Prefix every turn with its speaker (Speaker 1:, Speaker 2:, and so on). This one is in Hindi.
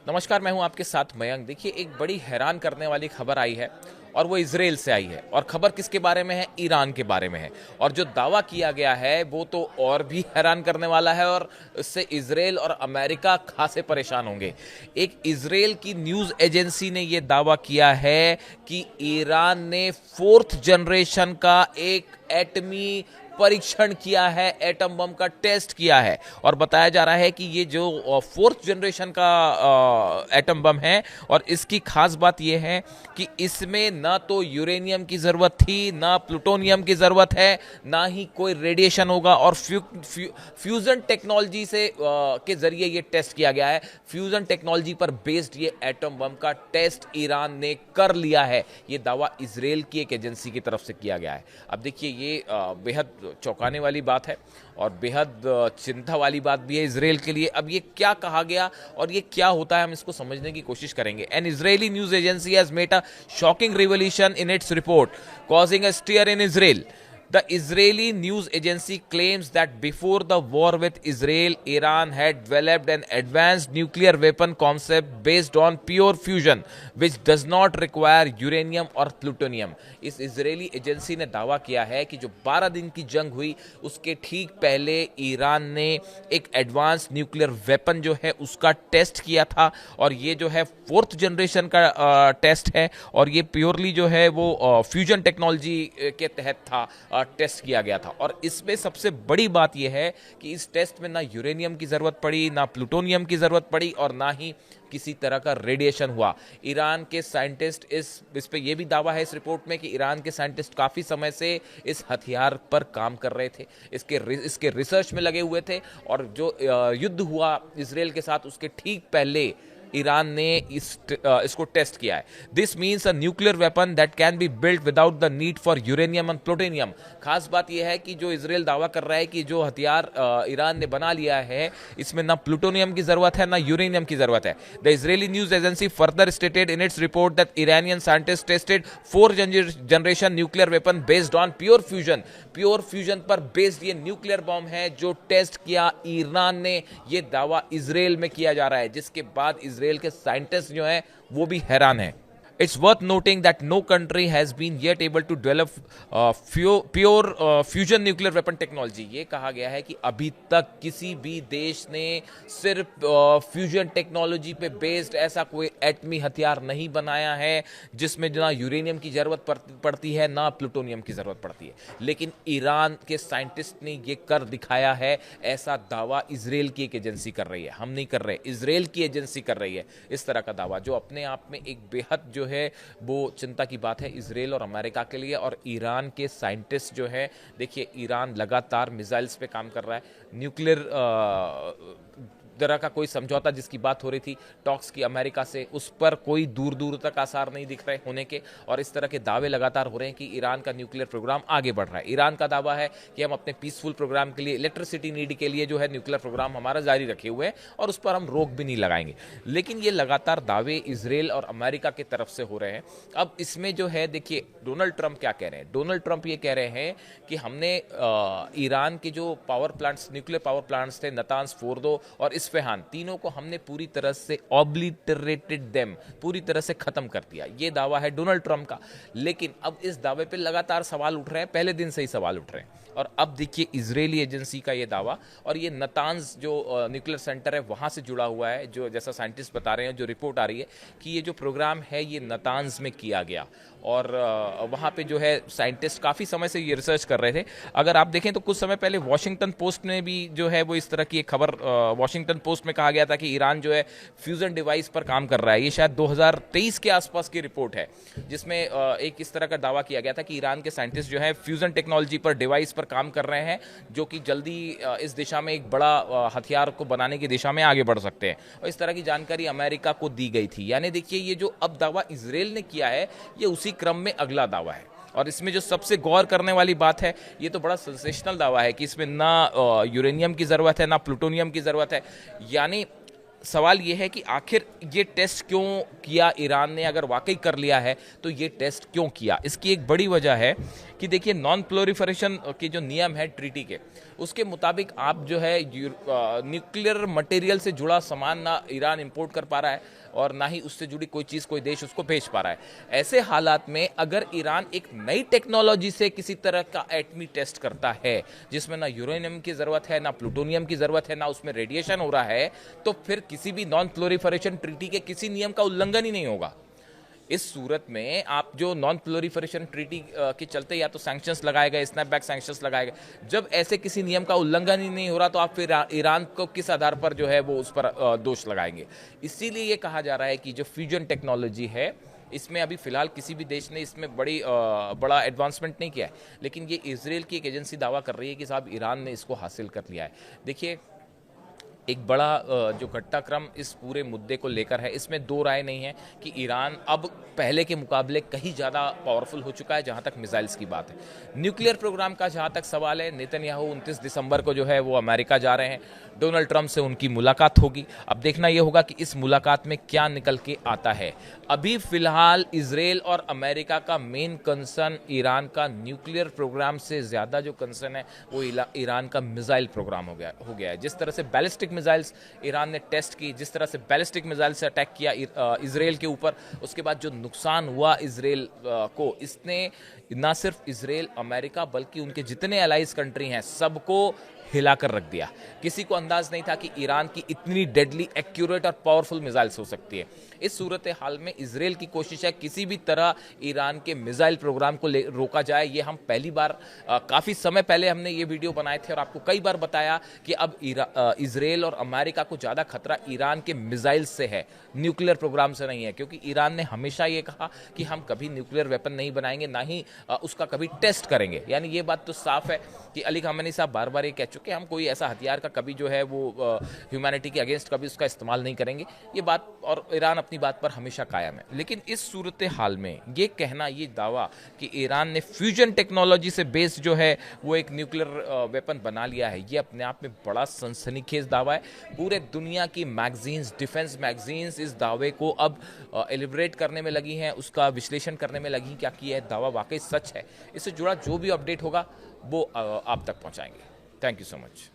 Speaker 1: नमस्कार, मैं हूं आपके साथ मयंक। देखिए, एक बड़ी हैरान करने वाली खबर आई है और वो इजराइल से आई है। और खबर किसके बारे में है? ईरान के बारे में है। और जो दावा किया गया है वो तो और भी हैरान करने वाला है और इससे इजराइल और अमेरिका खासे परेशान होंगे। एक इजराइल की न्यूज़ एजेंसी ने ये दावा किया है कि ईरान ने फोर्थ जनरेशन का एक एटमी परीक्षण किया है, एटम बम का टेस्ट किया है। और बताया जा रहा है कि ये जो फोर्थ जनरेशन का एटम बम है, और इसकी खास बात यह है कि इसमें ना तो यूरेनियम की जरूरत थी, ना प्लूटोनियम की जरूरत है, ना ही कोई रेडिएशन होगा। और फ्यूजन टेक्नोलॉजी से के जरिए ये टेस्ट किया गया है। फ्यूजन टेक्नोलॉजी पर बेस्ड ये एटम बम का टेस्ट ईरान ने कर लिया है। ये दावा इजराइल की एक एजेंसी की तरफ से किया गया है। अब देखिए, ये बेहद चौंकाने वाली बात है और बेहद चिंता वाली बात भी है इजराइल के लिए। अब ये क्या कहा गया और ये क्या होता है, हम इसको समझने की कोशिश करेंगे। N Israeli news agency has made a shocking revelation in its report causing a stir in Israel. The Israeli news agency claims that before the war with Israel, Iran had developed an advanced nuclear weapon concept based on pure fusion, which does not require uranium or plutonium. इस इजरायली एजेंसी ने दावा किया है कि जो 12 दिन की जंग हुई उसके ठीक पहले ईरान ने एक एडवांस न्यूक्लियर वेपन जो है उसका टेस्ट किया था। और ये जो है फोर्थ जनरेशन का टेस्ट है और ये प्योरली जो है वो फ्यूजन टेक्नोलॉजी के तहत था, टेस्ट किया गया था। और इसमें सबसे बड़ी बात यह है कि इस टेस्ट में ना यूरेनियम की जरूरत पड़ी, ना प्लूटोनियम की जरूरत पड़ी और ना ही किसी तरह का रेडिएशन हुआ। ईरान के साइंटिस्ट इस पे ये भी दावा है इस रिपोर्ट में कि ईरान के साइंटिस्ट काफी समय से इस हथियार पर काम कर रहे थे, इसके रिसर्च में लगे हुए थे। और जो युद्ध हुआ इजराइल के साथ उसके ठीक पहले ईरान ने इसको टेस्ट किया है। This means a nuclear weapon that can be built without the need for uranium and plutonium. खास बात यह है कि जो इजराइल दावा कर रहा है कि जो हथियार ईरान ने बना लिया है इसमें ना प्लूटोनियम की जरूरत है ना यूरेनियम की जरूरत है। The Israeli news agency further stated in its report that Iranian scientist tested fourth generation nuclear weapon based on pure fusion. Pure fusion पर बेस्ड ये न्यूक्लियर बॉम्ब है जो टेस्ट किया ईरान ने। ये दावा इजराइल में किया जा रहा है, जिसके बाद इजराइल के साइंटिस्ट जो हैं वो भी हैरान हैं। It's worth noting that no country has been yet able to develop pure fusion nuclear weapon technology. ये कहा गया है कि अभी तक किसी भी देश ने सिर्फ फ्यूजन टेक्नोलॉजी पे बेस्ड ऐसा कोई एटमी हथियार नहीं बनाया है जिसमें ना यूरेनियम की जरूरत पड़ती है ना प्लूटोनियम की जरूरत पड़ती है। लेकिन ईरान के साइंटिस्ट ने ये कर दिखाया है। ऐसा दावा इजराइल की एक एजेंसी कर रही है, हम नहीं कर रहे, इजराइल की एजेंसी कर रही है इस तरह का दावा, जो अपने आप में एक बेहद जो है वो चिंता की बात है इजराइल और अमेरिका के लिए। और ईरान के साइंटिस्ट जो है, देखिए, ईरान लगातार मिसाइल्स पे काम कर रहा है। न्यूक्लियर तरह का कोई समझौता जिसकी बात हो रही थी टॉक्स की अमेरिका से, उस पर कोई दूर दूर तक आसार नहीं दिख रहे होने के। और इस तरह के दावे लगातार हो रहे हैं कि ईरान का न्यूक्लियर प्रोग्राम आगे बढ़ रहा है। ईरान का दावा है कि हम अपने पीसफुल प्रोग्राम के लिए, इलेक्ट्रिसिटी नीड के लिए जो है न्यूक्लियर प्रोग्राम हमारा जारी रखे हुए हैं और उस पर हम रोक भी नहीं लगाएंगे। लेकिन ये लगातार दावे इजराइल और अमेरिका की तरफ से हो रहे हैं। अब इसमें जो है, देखिए, डोनाल्ड ट्रंप क्या कह रहे हैं। डोनाल्ड ट्रंप ये कह रहे हैं कि हमने ईरान के जो power plants, nuclear power plants थे, नतांज, फोर्दो और इस्फहान, तीनों को हमने पूरी तरह से ऑब्लिटरेटेड देम, पूरी तरह से खत्म कर दिया। ये दावा है डोनाल्ड ट्रंप का। लेकिन अब इस दावे पे लगातार सवाल उठ रहे हैं, पहले दिन से ही सवाल उठ रहे हैं। और अब देखिए इजरायली एजेंसी का ये दावा, और ये नतांज जो न्यूक्लियर सेंटर है वहां से जुड़ा हुआ है, जो जैसा साइंटिस्ट बता रहे हैं, जो रिपोर्ट आ रही है कि ये जो प्रोग्राम है ये नतांज में किया गया। और वहाँ पे जो है साइंटिस्ट काफ़ी समय से ये रिसर्च कर रहे थे। अगर आप देखें तो कुछ समय पहले वॉशिंगटन पोस्ट में भी जो है वो इस तरह की एक खबर, वॉशिंगटन पोस्ट में कहा गया था कि ईरान जो है फ्यूजन डिवाइस पर काम कर रहा है। ये शायद 2023 के आसपास की रिपोर्ट है, जिसमें एक इस तरह का दावा किया गया था कि ईरान के साइंटिस्ट जो है फ्यूजन टेक्नोलॉजी पर, डिवाइस पर काम कर रहे हैं, जो कि जल्दी इस दिशा में एक बड़ा हथियार को बनाने की दिशा में आगे बढ़ सकते हैं। और इस तरह की जानकारी अमेरिका को दी गई थी। यानी देखिए, ये जो अब दावा इजराइल ने किया है ये उसी क्रम में अगला दावा है। और इसमें जो सबसे गौर करने वाली बात है, ये तो बड़ा सेंसेशनल दावा है कि इसमें ना यूरेनियम की ज़रूरत है ना प्लूटोनियम की ज़रूरत है। यानी सवाल ये है कि आखिर ये टेस्ट क्यों किया ईरान ने? अगर वाकई कर लिया है तो ये टेस्ट क्यों किया? इसकी एक बड़ी वजह है कि देखिए नॉन प्लोरिफरेशन के जो नियम है ट्रीटी के, उसके मुताबिक आप जो है न्यूक्लियर मटेरियल से जुड़ा सामान ना ईरान इंपोर्ट कर पा रहा है और ना ही उससे जुड़ी कोई चीज़ कोई देश उसको भेज पा रहा है। ऐसे हालात में अगर ईरान एक नई टेक्नोलॉजी से किसी तरह का एटमी टेस्ट करता है जिसमें ना यूरेनियम की ज़रूरत है, ना प्लूटोनियम की ज़रूरत है, ना उसमें रेडिएशन हो रहा है, तो फिर किसी भी नॉन प्लोरिफरेशन ट्रीटी के किसी नियम का उल्लंघन ही नहीं होगा। इस सूरत में आप जो नॉन प्लोरिफरेशन ट्रीटी के चलते या तो सैंक्शंस लगाए गए, स्नैपबैक सैंक्शंस लगाए गए, जब ऐसे किसी नियम का उल्लंघन ही नहीं हो रहा तो आप फिर ईरान को किस आधार पर जो है वो उस पर दोष लगाएंगे। इसीलिए ये कहा जा रहा है कि जो फ्यूजन टेक्नोलॉजी है इसमें अभी फिलहाल किसी भी देश ने इसमें बड़ा एडवांसमेंट नहीं किया है, लेकिन ये इजराइल की एक एजेंसी दावा कर रही है कि साहब ईरान ने इसको हासिल कर लिया है। देखिए एक बड़ा जो घटनाक्रम इस पूरे मुद्दे को लेकर है, इसमें दो राय नहीं है कि ईरान अब पहले के मुकाबले कहीं ज़्यादा पावरफुल हो चुका है जहां तक मिसाइल्स की बात है। न्यूक्लियर प्रोग्राम का जहां तक सवाल है, नेतन्याहू 29 दिसंबर को जो है वो अमेरिका जा रहे हैं, डोनाल्ड ट्रंप से उनकी मुलाकात होगी। अब देखना यह होगा कि इस मुलाकात में क्या निकल के आता है। अभी फिलहाल इजराइल और अमेरिका का मेन कंसर्न ईरान का न्यूक्लियर प्रोग्राम से ज़्यादा जो कंसर्न है वो ईरान का मिसाइल प्रोग्राम हो गया है। जिस तरह से बैलिस्टिक मिसाइल्स ईरान ने टेस्ट की, जिस तरह से बैलिस्टिक मिसाइल से अटैक किया इजराइल के ऊपर, उसके बाद जो नुकसान हुआ इजराइल को, इसने ना सिर्फ इजराइल अमेरिका बल्कि उनके जितने अलाइज कंट्री हैं सबको हिलाकर रख दिया। किसी को अंदाज नहीं था कि ईरान की इतनी डेडली, एक्यूरेट और पावरफुल मिसाइल्स हो सकती है। इस सूरत हाल में इजराइल की कोशिश है किसी भी तरह ईरान के मिसाइल प्रोग्राम को रोका जाए। ये हम पहली बार काफ़ी समय पहले हमने ये वीडियो बनाए थे और आपको कई बार बताया कि अब इजराइल और अमेरिका को ज़्यादा खतरा ईरान के मिसाइल से है, न्यूक्लियर प्रोग्राम से नहीं है, क्योंकि ईरान ने हमेशा ये कहा कि हम कभी न्यूक्लियर वेपन नहीं बनाएंगे, ना ही उसका कभी टेस्ट करेंगे। यानी ये बात तो साफ है कि अली खामेनी साहब बार बार ये कह चुके हैं हम कोई ऐसा हथियार का कभी जो है वो ह्यूमैनिटी के अगेंस्ट कभी उसका इस्तेमाल नहीं करेंगे। ये बात, और ईरान अपनी बात पर हमेशा कायम है। लेकिन इस सूरत हाल में ये कहना, ये दावा कि ईरान ने फ्यूजन टेक्नोलॉजी से बेस्ड जो है वो एक न्यूक्लियर वेपन बना लिया है, ये अपने आप में बड़ा सनसनीखेज दावा है। पूरे दुनिया की मैगजीन्स, डिफेंस मैगजीन्स इस दावे को अब एलिब्रेट करने में लगी हैं, उसका विश्लेषण करने में लगी क्या कि यह दावा वाकई सच है। इससे जुड़ा जो भी अपडेट होगा वो आप तक पहुंचाएंगे। Thank you so much.